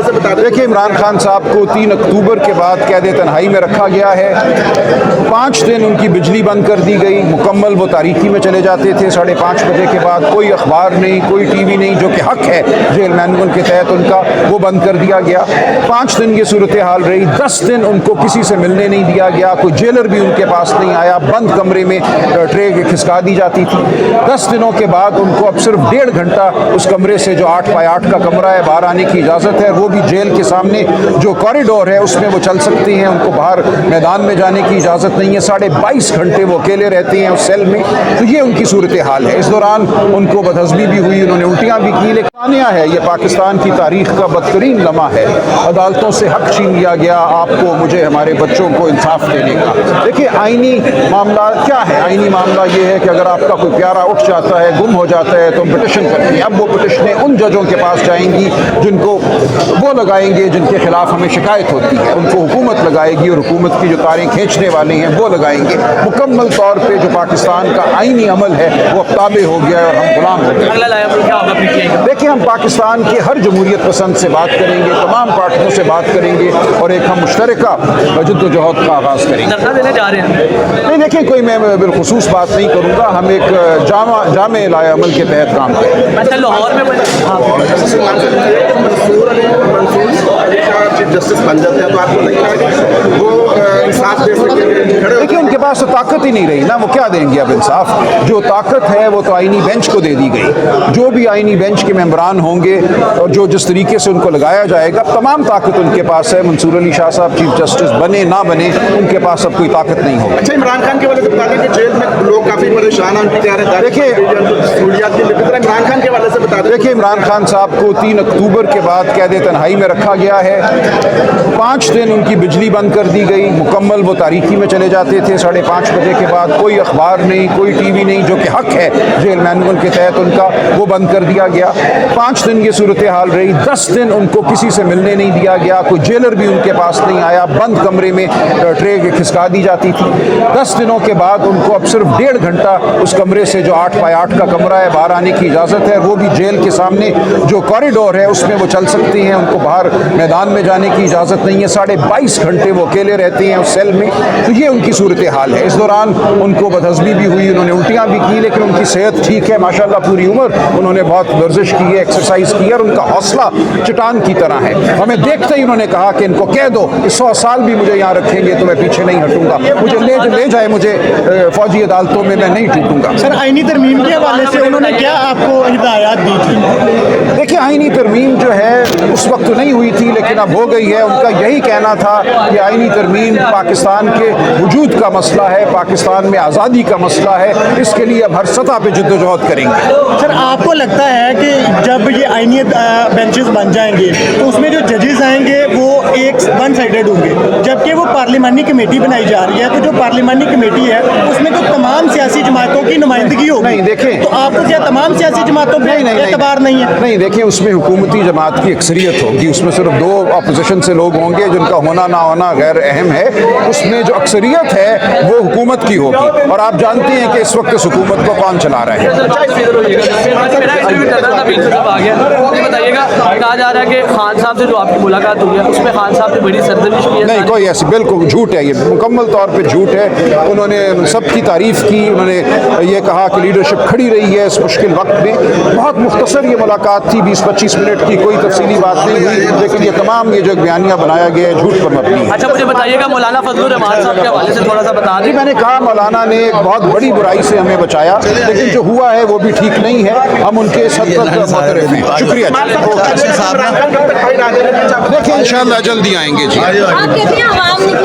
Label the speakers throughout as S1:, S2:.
S1: हवाले से बता दें।
S2: देखिए, इमरान खान साहब को 3 अक्टूबर के बाद कैद तन्हाई में रखा गया है। 5 दिन उनकी बिजली बंद कर दी गई, मुकम्मल वो तारीकी में चले जाते थे 5:30 बजे के बाद। कोई अखबार नहीं, कोई टीवी नहीं, जो कि हक है जेल मैनुअल के तहत उनका, वो बंद कर दिया गया। 5 दिन ये सूरत हाल रही। 10 दिन उनको किसी से मिलने नहीं दिया गया, कोई जेलर भी उनके पास नहीं आया, बंद कमरे में ट्रे खिसका दी जाती थी। 10 दिनों के बाद उनको अब सिर्फ 1.5 घंटा उस कमरे से, जो 8 बाय 8 का कमरा है, बाहर आने की इजाज़त है। वो भी जेल के सामने जो कॉरिडोर है उसमें वो चल सकते हैं, उनको बाहर मैदान में जाने की इजाज़त नहीं है। 22.5 घंटे वो अकेले रहते हैं उस सेल में। तो ये उनकी सूरत हाल है। इस दौरान उनको बदहज़मी भी हुई, उन्होंने उल्टियाँ भी की। लेकिन है ये पाकिस्तान की तारीख का बदतरीन लम्हा है। अदालतों से हक छीन लिया गया, आपको, मुझे, हमारे बच्चों को इंसाफ देने का। देखिए, आईनी मामला क्या है? आईनी मामला ये है कि अगर आपका कोई प्यारा उठ जाता है, गुम हो जाता है, तो हम पिटिशन करते हैं। अब वो पिटिशनें उन जजों के पास जाएंगी जिनको वो लगाएंगे जिनके खिलाफ हमें शिकायत होती है, उनको हुकूमत लगाएगी, और हुकूमत की जो तारें खींचने वाले हैं वो लगाएंगे। मुकम्मल तौर पर जो पाकिस्तान का आईनी अमल है वो अब ताबे हो गया है और हम गुलाम हो गए। देखिए, हम पाकिस्तान के हर जमहूरियत पसंद से बात करेंगे, तमाम पार्टियों से बात करेंगे, और एक हम मुश्तरका जद्दोजहद का आगाज़ करेंगे।
S3: धरना देने जा रहे हैं?
S2: नहीं, देखिए, कोई मैं बिलखुसूस बात नहीं करूँगा। हम एक जामे लाए अमल के तहत काम करेंगे।
S3: अच्छा, लाहौर में
S1: चीफ जस्टिस बन जाते हैं तो आपको लगता है वो इंसाफ दे सकते हैं?
S2: देखिए, उनके पास तो ताकत ही नहीं रही ना, वो क्या देंगे अब इंसाफ? जो ताकत है वो तो आईनी बेंच को दे दी गई। जो भी आईनी बेंच के मेंबरान होंगे और जो जिस तरीके से उनको लगाया जाएगा, तमाम ताकत उनके पास है। मंसूर अली शाह साहब चीफ जस्टिस बने ना बने, उनके पास अब कोई ताकत नहीं होगी।
S1: अच्छा, इमरान खान के वाले से बता दें कि जेल में लोग काफी परेशान हैं, उनकी
S2: देखिए,
S1: इमरान खान के वाले से बता दें।
S2: देखिए, इमरान खान साहब को 3 अक्टूबर के बाद कैद तन्हाई में रखा गया है। 5 दिन उनकी बिजली बंद कर दी गई, मुकम्मल वो तारीकी में चले जाते थे 5:30 बजे के बाद। कोई अखबार नहीं, कोई टीवी नहीं, जो कि हक है जेल मैनुअल के तहत उनका, वो बंद कर दिया गया। 5 दिन ये सूरत हाल रही। 10 दिन उनको किसी से मिलने नहीं दिया गया, कोई जेलर भी उनके पास नहीं आया, बंद कमरे में ट्रे खिसका दी जाती थी। 10 दिनों के बाद उनको अब सिर्फ 1.5 घंटा उस कमरे से, जो 8 बाय 8 का कमरा है, बाहर आने की इजाज़त है। वो भी जेल के सामने जो कॉरिडोर है उसमें वो चल सकते हैं, उनको बाहर मैदान में जाने की इजाज़त नहीं है। 22.5 घंटे वो अकेले रहते हैं उस सेल में। तो ये उनकी सूरत हाल है। इस दौरान उनको बदहज़मी भी हुई, उन्होंने उल्टियाँ भी की। लेकिन उनकी सेहत ठीक है माशाल्लाह। पूरी उम्र उन्होंने बहुत वर्जिश की है, एक्सरसाइज की है, और उनका हौसला चट्टान की तरह है। हमें देखते ही उन्होंने कहा कि इनको कह दो कि 100 साल भी मुझे यहाँ रखेंगे तो मैं पीछे नहीं हटूंगा, मुझे ले जाए मुझे फौजी अदालतों में, मैं नहीं टूटूंगा।
S4: सर, आईनी तरमीम के हवाले से उन्होंने क्या आपको हिदायत दी थी?
S2: देखिए, आईनी तरमीम जो है उस वक्त नहीं हुई थी, लेकिन अब हो गई है। उनका यही कहना था कि आईनी तरमीम पाकिस्तान के वजूद का मसला है, पाकिस्तान में आज़ादी का मसला है, इसके लिए अब हर सतह पे जद्दोजहद करेंगे।
S4: सर, आपको लगता है कि जब ये आईनी बेंचेस बन जाएंगे तो उसमें जो जजेस आएंगे वो एक वन साइडेड होंगे, जबकि वो पार्लिमानी कमेटी बनाई जा रही है, तो जो पार्लिमानी कमेटी है उसमें तो तमाम सियासी जमातों की नुमाइंदगी होगी।
S2: नहीं, देखें,
S4: तो आपको क्या तमाम सियासी जमातों पर एतबार नहीं है?
S2: नहीं, देखिए, उसमें हुकूमती जमात की अक्सरियत होगी, उसमें सिर्फ 2 अपोजिशन से लोग होंगे जिनका होना ना होना गैर अहम है। उसमें जो अक्सरियत है वो हुकूमत की होगी, और आप जानते हैं कि इस वक्त इस हुकूमत को कौन चला रहा है।
S3: बताइएगा, कहा जा रहा है कि खान साहब से जो आपकी मुलाकात हुई है उसमें खान साहब ने बड़ी सरजमिश की है।
S2: नहीं, कोई ऐसी बिल्कुल झूठ है, ये मुकम्मल तौर पे झूठ है। उन्होंने सबकी तारीफ़ की, उन्होंने ये कहा कि लीडरशिप खड़ी रही है इस मुश्किल वक्त में। बहुत मुख्तसर ये मुलाकात थी, 20-25 मिनट की, कोई तफसीली बात नहीं हुई, लेकिन ये तमाम ये जो बयानिया बनाया गया है झूठ पर मबनी है।
S3: अच्छा, मुझे बताइएगा, मौलाना फजलुर रहमान साहब के हवाले से थोड़ा सा बता दें।
S2: मैंने कहा, मौलाना ने एक बहुत बड़ी बुराई से हमें बचाया, लेकिन जो हुआ है वो भी ठीक नहीं है। हम उनके इस हद तक मुतरफ हैं। शुक्रिया। देखिए, इंशाअल्लाह जल्दी आएंगे जी।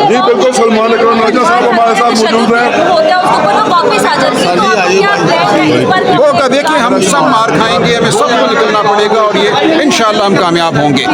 S5: जी
S6: बिल्कुल, सलमान अकरम राजा साहब हमारे साथ मौजूद हैं।
S2: होगा, देखिए, हम सब मार खाएंगे, हमें सबको निकलना पड़ेगा, और ये इंशाअल्लाह हम कामयाब होंगे।